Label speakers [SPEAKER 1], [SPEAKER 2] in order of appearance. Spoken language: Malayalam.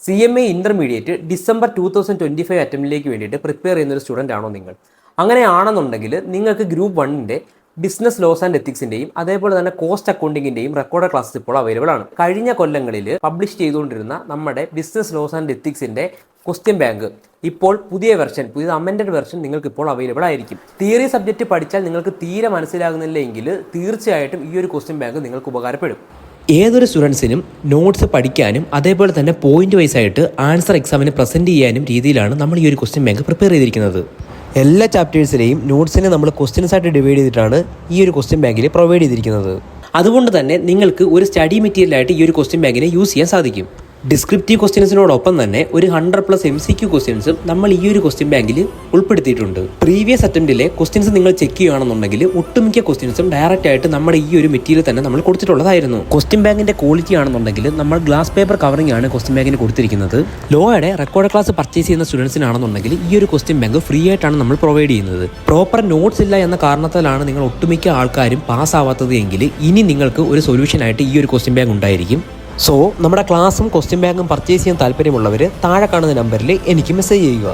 [SPEAKER 1] CMA ഇൻ്റർമീഡിയറ്റ് ഡിസംബർ 2025 അറ്റംപ്റ്റിലേക്ക് വേണ്ടിയിട്ട് പ്രിപ്പയർ ചെയ്യുന്ന ഒരു സ്റ്റുഡൻ്റ് ആണോ നിങ്ങൾ? അങ്ങനെയാണെന്നുണ്ടെങ്കിൽ നിങ്ങൾക്ക് ഗ്രൂപ്പ് 1-ൻ്റെ ബിസിനസ് ലോസ് ആൻഡ് എത്തിക്സിൻ്റെയും അതേപോലെ തന്നെ കോസ്റ്റ് അക്കൗണ്ടിങ്ങിൻ്റെയും റെക്കോർഡ് ക്ലാസ്സസ് ഇപ്പോൾ അവൈലബിൾ ആണ്. കഴിഞ്ഞ കൊല്ലങ്ങളിൽ പബ്ലിഷ് ചെയ്തുകൊണ്ടിരുന്ന നമ്മുടെ ബിസിനസ് ലോസ് ആൻഡ് എത്തിക്സിൻ്റെ ക്വസ്റ്റ്യൻ ബാങ്ക് ഇപ്പോൾ പുതിയ അമെൻഡഡ് വെർഷൻ നിങ്ങൾക്ക് ഇപ്പോൾ അവൈലബിൾ ആയിരിക്കും. തിയറി സബ്ജക്റ്റ് പഠിച്ചാൽ നിങ്ങൾക്ക് തീരെ മനസ്സിലാകുന്നില്ല എങ്കിൽ തീർച്ചയായിട്ടും ഈ ഒരു ക്വസ്റ്റ്യൻ ബാങ്ക് നിങ്ങൾക്ക് ഉപകാരപ്പെടും. ഏതൊരു സ്റ്റുഡൻസിനും നോട്ട്സ് പഠിക്കാനും അതേപോലെ തന്നെ പോയിന്റ് വൈസ് ആയിട്ട് ആൻസർ എക്സാമിന് പ്രസൻറ്റ് ചെയ്യാനും രീതിയിലാണ് നമ്മൾ ഈ ഒരു ക്വസ്റ്റ്യൻ ബാങ്ക് പ്രിപ്പയർ ചെയ്തിരിക്കുന്നത്. എല്ലാ ചാപ്റ്റേഴ്സിലെയും നോട്ട്സിനെ നമ്മൾ ക്വസ്റ്റ്യൻസ് ആയിട്ട് ഡിവൈഡ് ചെയ്തിട്ടാണ് ഈ ഒരു ക്വസ്റ്റ്യൻ ബാങ്കിൽ പ്രൊവൈഡ് ചെയ്തിരിക്കുന്നത്. അതുകൊണ്ട് തന്നെ നിങ്ങൾക്ക് ഒരു സ്റ്റഡി മെറ്റീരിയലായിട്ട് ഈ ഒരു ക്വസ്റ്റ്യൻ ബാങ്കിനെ യൂസ് ചെയ്യാൻ സാധിക്കും. ഡിസ്ക്രിപ്റ്റീവ് ക്വസ്റ്റ്യൻസിനോടൊപ്പം തന്നെ ഒരു 100+ MCQ ക്വസ്റ്റ്യൻസും നമ്മൾ ഈ ഒരു ക്വസ്റ്റ്യൻ ബാങ്കിൽ ഉൾപ്പെടുത്തിയിട്ടുണ്ട്. പ്രീവിയസ് അറ്റംപ്റ്റിലെ ക്വസ്റ്റ്യൻസ് നിങ്ങൾ ചെക്ക് ചെയ്യുകയാണെന്നുണ്ടെങ്കിൽ ഒട്ടുമിക്ക ക്വസ്റ്റ്യൻസും ഡയറക്റ്റ് ആയിട്ട് നമ്മുടെ ഈ ഒരു മെറ്റീരിയൽ തന്നെ നമ്മൾ കൊടുത്തിട്ടുള്ളതായിരുന്നു. ക്വസ്റ്റ്യൻ ബാങ്കിന്റെ ക്വാളിറ്റി ആണെന്നുണ്ടെങ്കിൽ നമ്മൾ ഗ്ലാസ് പേപ്പർ കവറിംഗ് ആണ് ക്വസ്റ്റ്യൻ ബാങ്കിന് കൊടുത്തിരിക്കുന്നത്. ലോയുടെ റെക്കോർഡ് ക്ലാസ് പർച്ചേസ് ചെയ്യുന്ന സ്റ്റുഡൻസിനാണെന്നുണ്ടെങ്കിൽ ഈ ഒരു ക്വസ്റ്റ്യൻ ബാങ്ക് ഫ്രീ ആയിട്ടാണ് നമ്മൾ പ്രൊവൈഡ് ചെയ്യുന്നത്. പ്രോപ്പർ നോട്ട്സ് ഇല്ല എന്ന കാരണത്താലാണ് നിങ്ങൾ ഒട്ടുമിക്ക ആൾക്കാരും പാസ്സാവാത്തത് എങ്കിൽ ഇനി നിങ്ങൾക്ക് ഒരു സൊല്യൂഷൻ ആയിട്ട് ഈ ഒരു ക്വസ്റ്റ്യൻ ബാങ്ക് ഉണ്ടായിരിക്കും. സോ നമ്മുടെ ക്ലാസ്സും ക്വസ്റ്റ്യൻ ബാങ്കും പർച്ചേസ് ചെയ്യാൻ താല്പര്യമുള്ളവർ താഴെ കാണുന്ന നമ്പറിൽ എനിക്ക് മെസ്സേജ് ചെയ്യുക.